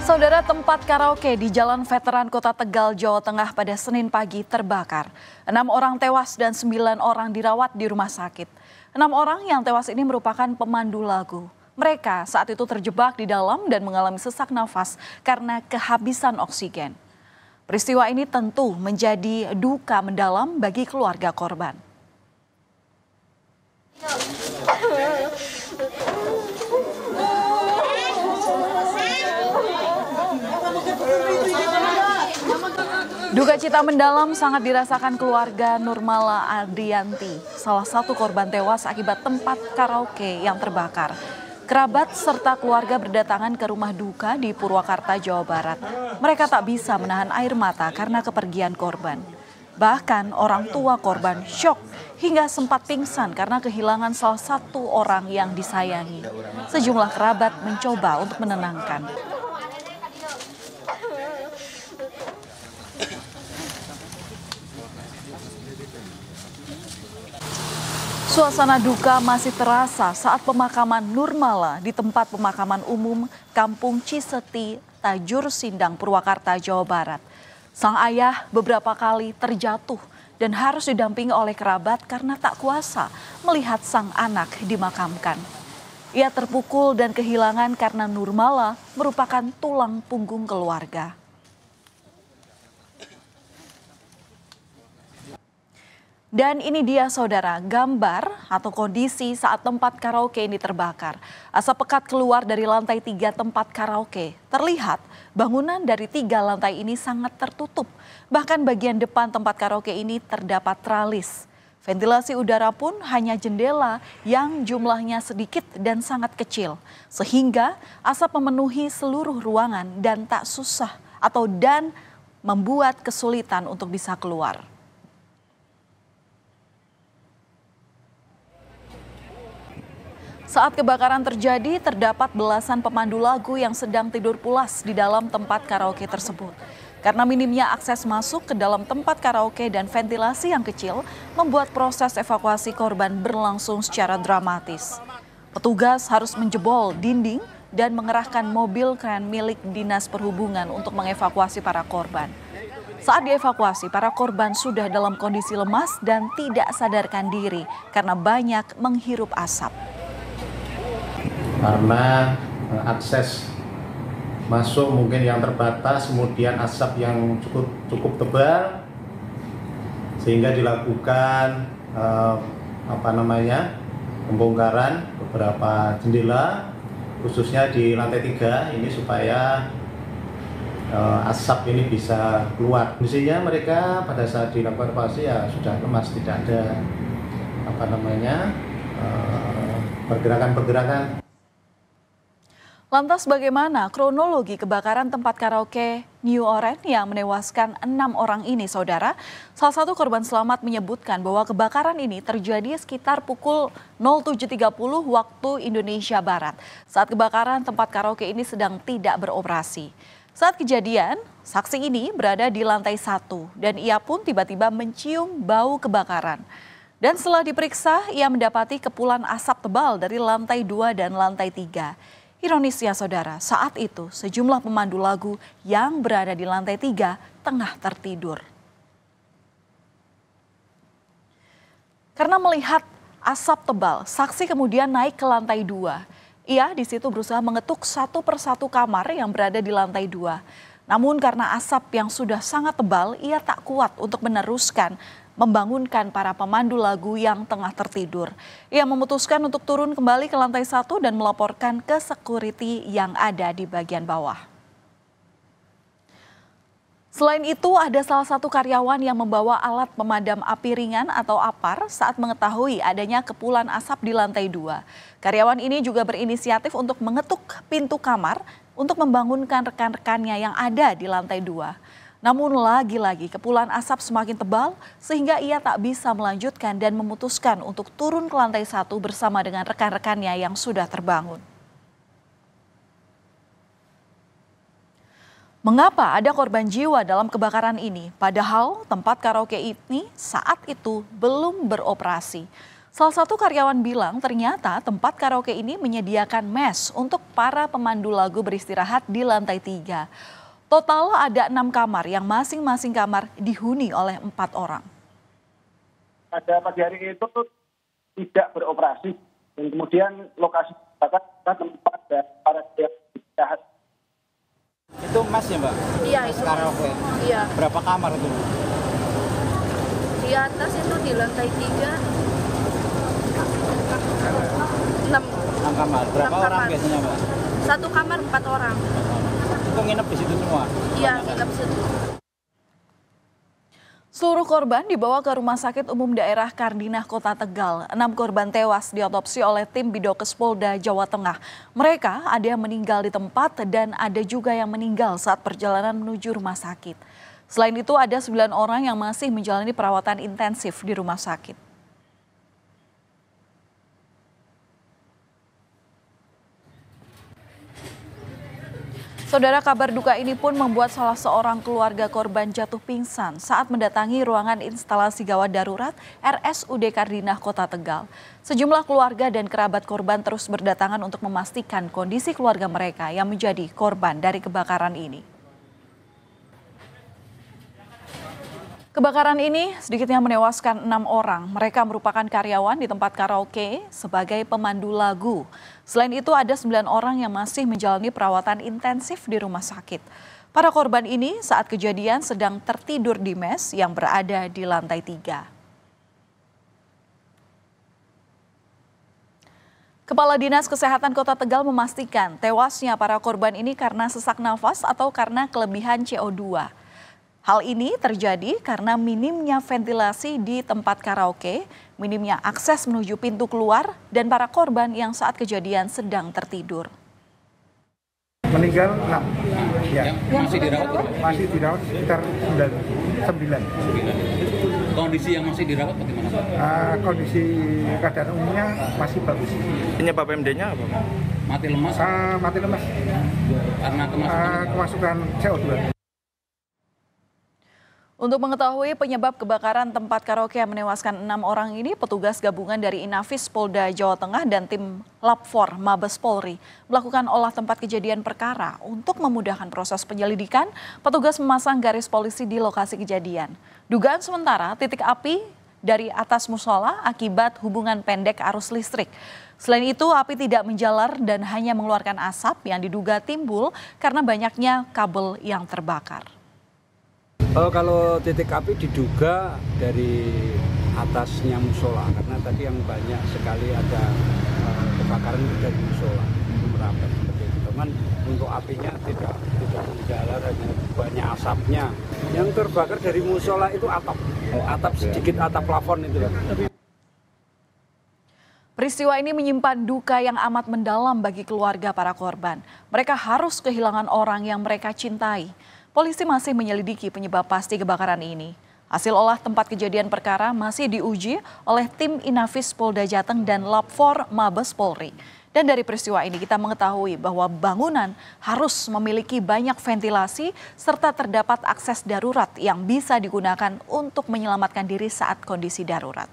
Saudara, tempat karaoke di Jalan Veteran Kota Tegal, Jawa Tengah pada Senin pagi terbakar. 6 orang tewas dan 9 orang dirawat di rumah sakit. 6 orang yang tewas ini merupakan pemandu lagu. Mereka saat itu terjebak di dalam dan mengalami sesak nafas karena kehabisan oksigen. Peristiwa ini tentu menjadi duka mendalam bagi keluarga korban. Duka cita mendalam sangat dirasakan keluarga Nurmala Adrianti, salah satu korban tewas akibat tempat karaoke yang terbakar. Kerabat serta keluarga berdatangan ke rumah duka di Purwakarta, Jawa Barat. Mereka tak bisa menahan air mata karena kepergian korban. Bahkan orang tua korban syok hingga sempat pingsan karena kehilangan salah satu orang yang disayangi. Sejumlah kerabat mencoba untuk menenangkan. Suasana duka masih terasa saat pemakaman Nurmala di tempat pemakaman umum Kampung Ciseti, Tajur Sindang, Purwakarta, Jawa Barat. Sang ayah beberapa kali terjatuh dan harus didampingi oleh kerabat karena tak kuasa melihat sang anak dimakamkan. Ia terpukul dan kehilangan karena Nurmala merupakan tulang punggung keluarga. Dan ini dia saudara, gambar atau kondisi saat tempat karaoke ini terbakar. Asap pekat keluar dari lantai 3 tempat karaoke. Terlihat bangunan dari 3 lantai ini sangat tertutup. Bahkan bagian depan tempat karaoke ini terdapat tralis. Ventilasi udara pun hanya jendela yang jumlahnya sedikit dan sangat kecil. Sehingga asap memenuhi seluruh ruangan dan membuat kesulitan untuk bisa keluar. Saat kebakaran terjadi, terdapat belasan pemandu lagu yang sedang tidur pulas di dalam tempat karaoke tersebut. Karena minimnya akses masuk ke dalam tempat karaoke dan ventilasi yang kecil, membuat proses evakuasi korban berlangsung secara dramatis. Petugas harus menjebol dinding dan mengerahkan mobil kren milik Dinas Perhubungan untuk mengevakuasi para korban. Saat dievakuasi, para korban sudah dalam kondisi lemas dan tidak sadarkan diri karena banyak menghirup asap. Karena akses masuk mungkin yang terbatas, kemudian asap yang cukup tebal, sehingga dilakukan pembongkaran beberapa jendela, khususnya di lantai 3 ini supaya asap ini bisa keluar. Kondisinya mereka pada saat dilakukan evakuasi ya sudah lemas, tidak ada pergerakan. Lantas bagaimana kronologi kebakaran tempat karaoke New Orange yang menewaskan 6 orang ini, saudara? Salah satu korban selamat menyebutkan bahwa kebakaran ini terjadi sekitar pukul 07.30 waktu Indonesia Barat. Saat kebakaran tempat karaoke ini sedang tidak beroperasi. Saat kejadian, saksi ini berada di lantai 1 dan ia pun tiba-tiba mencium bau kebakaran. Dan setelah diperiksa, ia mendapati kepulan asap tebal dari lantai 2 dan lantai 3. Ironisnya saudara, saat itu sejumlah pemandu lagu yang berada di lantai 3 tengah tertidur. Karena melihat asap tebal, saksi kemudian naik ke lantai 2. Ia di situ berusaha mengetuk satu persatu kamar yang berada di lantai 2. Namun karena asap yang sudah sangat tebal, ia tak kuat untuk membangunkan para pemandu lagu yang tengah tertidur. Ia memutuskan untuk turun kembali ke lantai 1 dan melaporkan ke security yang ada di bagian bawah. Selain itu, ada salah satu karyawan yang membawa alat pemadam api ringan atau APAR saat mengetahui adanya kepulan asap di lantai 2. Karyawan ini juga berinisiatif untuk mengetuk pintu kamar untuk membangunkan rekan-rekannya yang ada di lantai 2. Namun lagi-lagi kepulan asap semakin tebal sehingga ia tak bisa melanjutkan dan memutuskan untuk turun ke lantai 1 bersama dengan rekan-rekannya yang sudah terbangun. Mengapa ada korban jiwa dalam kebakaran ini? Padahal tempat karaoke ini saat itu belum beroperasi. Salah satu karyawan bilang ternyata tempat karaoke ini menyediakan mes untuk para pemandu lagu beristirahat di lantai 3. Total ada 6 kamar yang masing-masing kamar dihuni oleh 4 orang. Pada pagi hari itu tidak beroperasi dan kemudian lokasi tempat para istirahat. Itu mas ya Mbak? Iya itu. Karaoke. Iya. Berapa kamar itu? Di atas itu di lantai 3. 6. 6 kamar. Berapa 6 orang kamar. biasanya Mbak? Satu kamar 4 orang. Itu nginep di situ semua? Iya nginep situ. Seluruh korban dibawa ke Rumah Sakit Umum Daerah Kardinah Kota Tegal. 6 korban tewas diotopsi oleh tim Bidokes Polda Jawa Tengah. Mereka ada yang meninggal di tempat dan ada juga yang meninggal saat perjalanan menuju rumah sakit. Selain itu ada 9 orang yang masih menjalani perawatan intensif di rumah sakit. Saudara, kabar duka ini pun membuat salah seorang keluarga korban jatuh pingsan saat mendatangi ruangan instalasi gawat darurat RSUD Kardinah Kota Tegal. Sejumlah keluarga dan kerabat korban terus berdatangan untuk memastikan kondisi keluarga mereka yang menjadi korban dari kebakaran ini. Kebakaran ini sedikitnya menewaskan 6 orang. Mereka merupakan karyawan di tempat karaoke sebagai pemandu lagu. Selain itu ada 9 orang yang masih menjalani perawatan intensif di rumah sakit. Para korban ini saat kejadian sedang tertidur di mes yang berada di lantai 3. Kepala Dinas Kesehatan Kota Tegal memastikan tewasnya para korban ini karena sesak nafas atau karena kelebihan CO2. Hal ini terjadi karena minimnya ventilasi di tempat karaoke, minimnya akses menuju pintu keluar, dan para korban yang saat kejadian sedang tertidur. Meninggal 6. Ya. Masih dirawat berapa? Masih dirawat sekitar 9. Kondisi yang masih dirawat bagaimana Pak? Kondisi keadaan umumnya masih bagus. Penyebab MD-nya apa? Mati lemas Mati lemas karena kemasukan CO2. Untuk mengetahui penyebab kebakaran tempat karaoke yang menewaskan 6 orang ini, petugas gabungan dari Inafis Polda Jawa Tengah dan tim Lab 4 Mabes Polri melakukan olah tempat kejadian perkara. Untuk memudahkan proses penyelidikan, petugas memasang garis polisi di lokasi kejadian. Dugaan sementara titik api dari atas musola akibat hubungan pendek arus listrik. Selain itu, api tidak menjalar dan hanya mengeluarkan asap yang diduga timbul karena banyaknya kabel yang terbakar. Kalau titik api diduga dari atasnya musola, karena tadi yang banyak sekali ada kebakaran dari musola merapat seperti itu. Cuman untuk apinya tidak menjalar, hanya banyak asapnya. Yang terbakar dari musola itu atap sedikit atap plafon itu. Peristiwa ini menyimpan duka yang amat mendalam bagi keluarga para korban. Mereka harus kehilangan orang yang mereka cintai. Polisi masih menyelidiki penyebab pasti kebakaran ini. Hasil olah tempat kejadian perkara masih diuji oleh tim Inafis Polda Jateng dan Lab 4 Mabes Polri. Dan dari peristiwa ini kita mengetahui bahwa bangunan harus memiliki banyak ventilasi serta terdapat akses darurat yang bisa digunakan untuk menyelamatkan diri saat kondisi darurat.